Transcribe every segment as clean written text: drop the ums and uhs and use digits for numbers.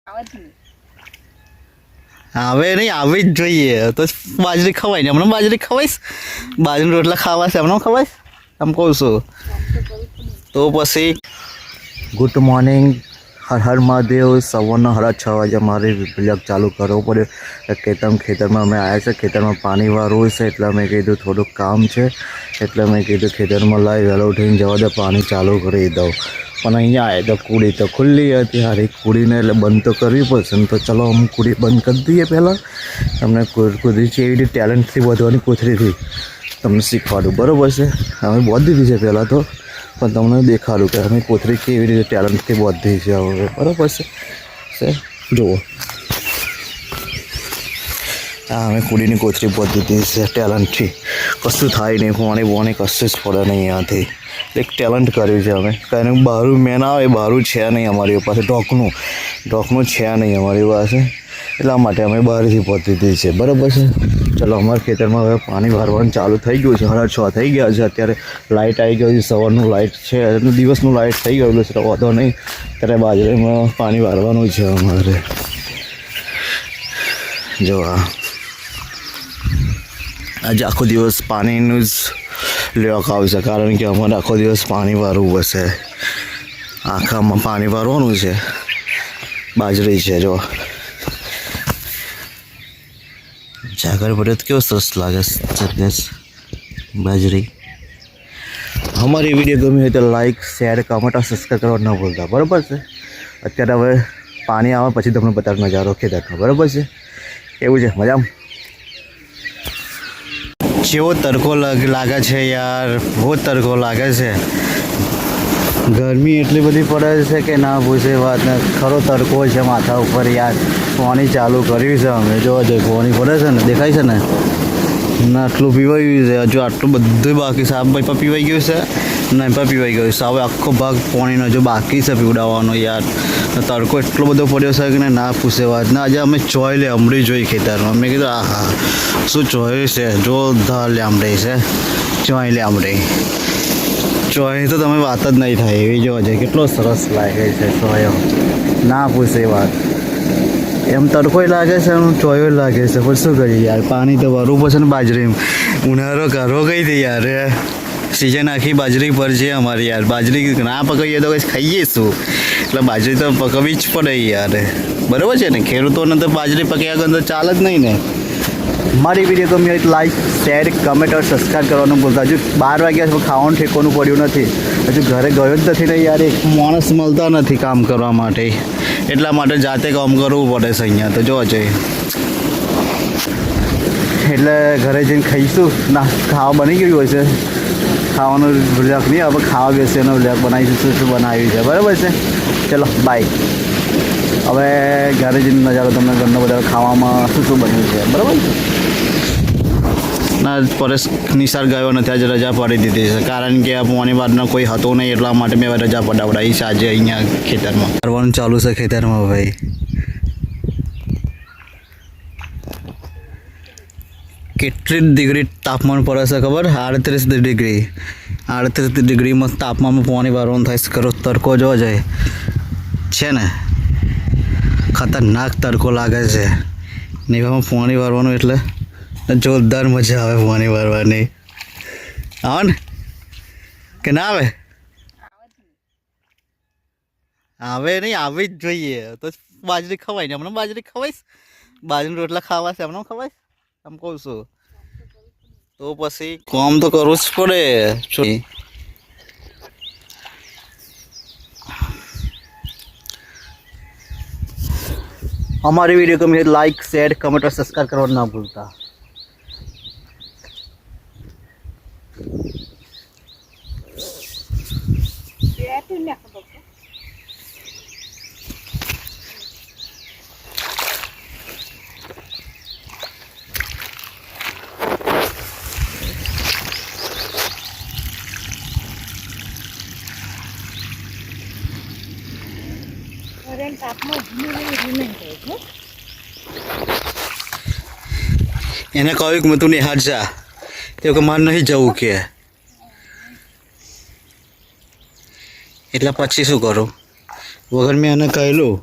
હવે નહીં આવી જ જોઈએ તો બાજરી ખવાય ને હમણાં બાજરી ખવાઈશ બાજરીના રોટલા ખાવા છે હમણાં ખવાઈશ આમ કહું છું તો પછી ગુડ મોર્નિંગ હર હર મહાદેવ સવારના 6:30 વાગે મારે બ્લોગ ચાલુ કરવો પડ્યો ખેતરમાં અમે આવ્યા છે ખેતરમાં પાણી વાળવું છે એટલે મેં કીધું થોડુંક કામ છે એટલે મેં કીધું ખેતરમાં લાવી વહેલો ઉઠીને જવા દે પાણી ચાલુ કરી દઉં પણ અહીંયા આવે તો કુડી તો ખુલ્લી હતી હારી કુડીને એટલે બંધ તો કરવી પડશે ને તો ચલો અમે કુડી બંધ કરી દઈએ પહેલાં તમને કુદી છે એવી રીતે ટેલેન્ટથી વધવાની કોથળીથી તમને શીખવાડું બરાબર છે અમે બોધી દીધી છે પહેલાં તો પણ તમને દેખાડું કે અમે કોથળી કેવી રીતે ટેલેન્ટથી બોધી છે હવે બરાબર છે જુઓ હા અમે કુડીની કોથળી બોધી દીધી છે ટેલેન્ટથી કશું થાય નહીં પાણી બોણી કશું જ પડે નહીં અહીંયાથી એક ટેલેન્ટ કર્યું છે અમે કારણ કે બહારું મેન આવે બહારું છે નહીં અમારી પાસે ઢોકનું છે નહીં અમારી પાસે એટલા માટે અમે બહારથી પહોંચી દીધી છે બરાબર છે ચલો અમારા ખેતરમાં હવે પાણી ભરવાનું ચાલુ થઈ ગયું છે 6:30 થઈ ગયા છે અત્યારે લાઇટ આવી ગયું છે સવારનું લાઇટ છે દિવસનું લાઇટ થઈ ગયેલું છે વાંધો નહીં ત્યારે બાજરીમાં પાણી ભરવાનું છે અમારે જો આજે આખો દિવસ પાણીનું જ લેવાક આવશે કારણ કે અમારે આખો દિવસ પાણી વાળવું હશે આખામાં પાણી વાળવાનું છે બાજરી છે જો જાગર પડે તો કેવો સરસ લાગે છે બાજરી અમારી વિડીયો ગમી હોય તો લાઈક શેર કમેન્ટ અને સબસ્ક્રાઈબ કરવા ન ભૂલતા બરાબર છે અત્યારે હવે પાણી આવે પછી તમને બતાવ નજારો ખેતરનો બરાબર છે એવું છે મજામાં જેવો તડકો લાગે છે યાર બહુ તડકો લાગે છે ગરમી એટલી બધી પડે છે કે ના પૂછે વાત ને ખરો તડકો છે માથા ઉપર યાર પાણી ચાલુ કર્યું છે અમે જોવા જઈએ પાણી પડે છે ને દેખાય છે ને ના આટલું પીવાયું છે હજુ આટલું બધું બાકી છે આ ભાઈ પીવાઈ ગયું છે નહીં પણ પીવાઈ ગયું છે હવે આખો ભાગ પાણીનો હજુ બાકી છે પીવડાવવાનો યાર તડકો એટલો બધો પડ્યો છે કે ના પૂછે વાત ને આજે અમે ચોય લે અમરી જોઈ ખેતરમાં મેં કીધું આ હા શું ચોય છે જોરદાર લેમડી છે ચોય લેમડી ચોય તો તમે વાત જ નહીં થાય એવી જોવા જાય કેટલો સરસ લાગે છે ચોયો ના પૂછે વાત એમ તડકોય લાગે છે એમ ચોયો લાગે છે પણ શું કરીએ યાર પાણી તો ભરવું પડશે ને બાજરી ઉનાળો કરો કઈ હતી યાર સિઝન આખી બાજરી પર છે અમારી યાર બાજરી ના પકવીએ તો કંઈ ખાઈએ શું એટલે બાજરી તો પકવવી જ પડે યાર બરાબર છે ને ખેડૂતોને તો બાજરી પક્યા વગર તો ચાલે જ નહીં ને મારી વિડીયો ગમી હોય તો લાઈક શેર કમેન્ટ અને સબસ્ક્રાઈબ કરવાનું ભૂલતા હજુ 12 વાગ્યા છે ખાવાનું ઠેકોનું પડ્યું નથી હજુ ઘરે ગયો જ નથી ને યાર એક માણસ મળતા નથી કામ કરવા માટે એટલા માટે જાતે કામ કરવું પડે છે અહીંયા તો જોવા જઈએ એટલે ઘરે જઈને ખાઈશું ના ખાવા બની ગયું હોય છે ખાવાનું વ્લોગ નહીં હવે ખાવા બેસે એનો વ્લોગ બનાવીશું શું બનાવ્યું છે બરાબર છે ચલો બાય હવે ઘરે જઈને નજારો તમને ઘરનો બધા ખાવામાં શું બન્યું છે બરાબર ના પરેશ નિસાર ગયો નથી આજે રજા પાડી દીધી છે કારણ કે આ પોણી બાદનો કોઈ હતો નહીં એટલા માટે મેં રજા પડાવડાવી છે આજે અહીંયા ખેતરમાં કરવાનું ચાલુ છે ખેતરમાં ભાઈ કેટલી ડિગ્રી તાપમાન પડે છે ખબર 38 ડિગ્રી 38 ડિગ્રીમાં તાપમાનમાં પાણી વારવાનું થાય છે કરો તડકો જોવા જાય છે ને ખતરનાક તડકો લાગે છે ને એવામાં પાણી વારવાનું એટલે જોરદાર મજા આવે પાણી વારવાની આવે ને કે ના આવે આવે નહીં આવી જ જોઈએ તો બાજરી ખવાય ને હમણાં બાજરી ખવાઈશ બાજરીના રોટલા ખાવા છે હમણાં ખવાઈશ આમ કહું છું તો પછી કામ તો કરવું જ પડે हमारी वीडियो को मुझे लाइक शेयर कमेंट और सब्सक्राइब करना ना भूलता એને કહ્યું કે તું નિહાળ જા તે કે મારે નહીં જવું કે એટલે પછી શું કરું વગર મેં એને કહેલું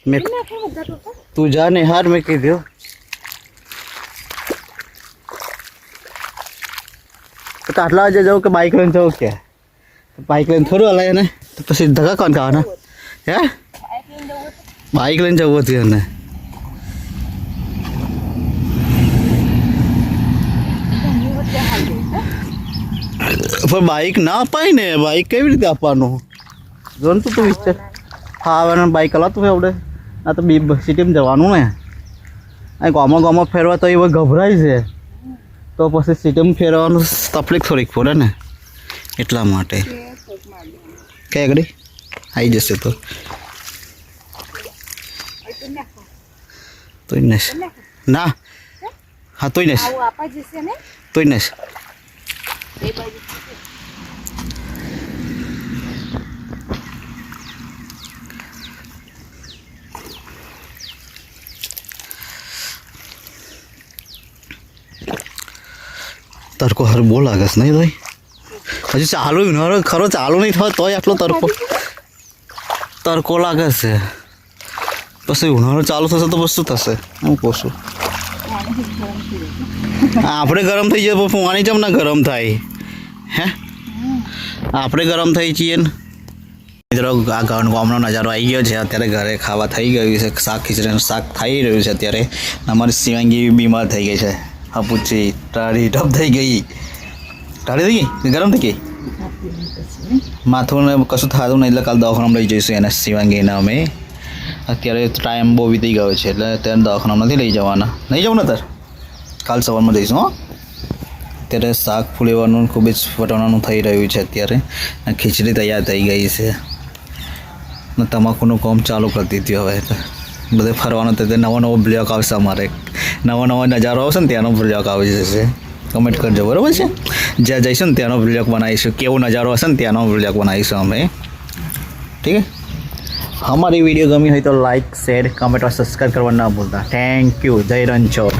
મેં તું જા ને હાર મેં કીધું તો આટલા વાગે જાઉં કે બાઇક લઈને જાઉં કે બાઇક લઈને થોડું હલાય ને તો પછી ધક્કા કોણ ખાવાના હે બાઇક લઈને જવું હતું એને પણ બાઇક ના અપાય ને બાઇક કેવી રીતે આપવાનું જો ને તું વિચાર હા હવે બાઇક હલાતું આવડે આ તો બી સિટીમાં જવાનું ને આ ગામમાં ફેરવા તો એ ગભરાય છે તો પછી સિટીમાં ફેરવાનું તકલીફ થોડીક પડે ને એટલા માટે ક્યાં આગળ આવી જશે તો તોય ના હા તોય તોય તડકો હર બહુ લાગે છે નહીં ભાઈ હજુ ચાલુ ઉનાળો ખરો ચાલુ નહીં થાય તોય આટલો તડકો લાગે છે પછી ઉનાળો ચાલુ થશે તો પછી શું થશે હું કહું છું આપણે ગરમ થઈ જઈએ પાણી જેમ ના ગરમ થાય હે આપણે ગરમ થઈ છીએ ને મિત્રો આ ગામનો નજારો આવી ગયો છે અત્યારે ઘરે ખાવા થઈ ગયું છે શાક ખીચડીનું શાક થઈ રહ્યું છે અત્યારે અમારી શિવાંગી બીમાર થઈ ગઈ છે હા પૂછી ટાળી ઢપ થઈ ગઈ ટાળી થઈ ગઈ ગરમ થઈ ગઈ માથું ને કશું થતું નહીં એટલે કાલ દવાખાનામાં લઈ જઈશું એને શિવાંગીને અમે અત્યારે ટાઈમ બહુ વીતી ગયો છે એટલે અત્યારે દવાખાનામાં નથી લઈ જવાના નહીં જવું ને તાર કાલ સવારમાં જઈશું હો અત્યારે શાક ફૂલેવાનું ખૂબ જ વટાણાનું થઈ રહ્યું છે અત્યારે ખીચડી તૈયાર થઈ ગઈ છે ને તમાકુનું કામ ચાલુ કરી દીધું હવે બધે ફરવાનું તો નવો નવો બ્લોગ આવશે અમારે નવો નજારો આવશે ને ત્યાંનો બ્લોગ આવી જશે કમેન્ટ કરજો બરાબર છે જ્યાં જઈશું ને ત્યાંનો બ્લોગ બનાવીશું કેવો નજારો હશે ને ત્યાંનો બ્લોગ બનાવીશું અમે ઠીક છે हमारी वीडियो गमी हो तो लाइक शेयर कमेंट और सब्सक्राइब करना ना भूलता थैंक यू जय रंजोर।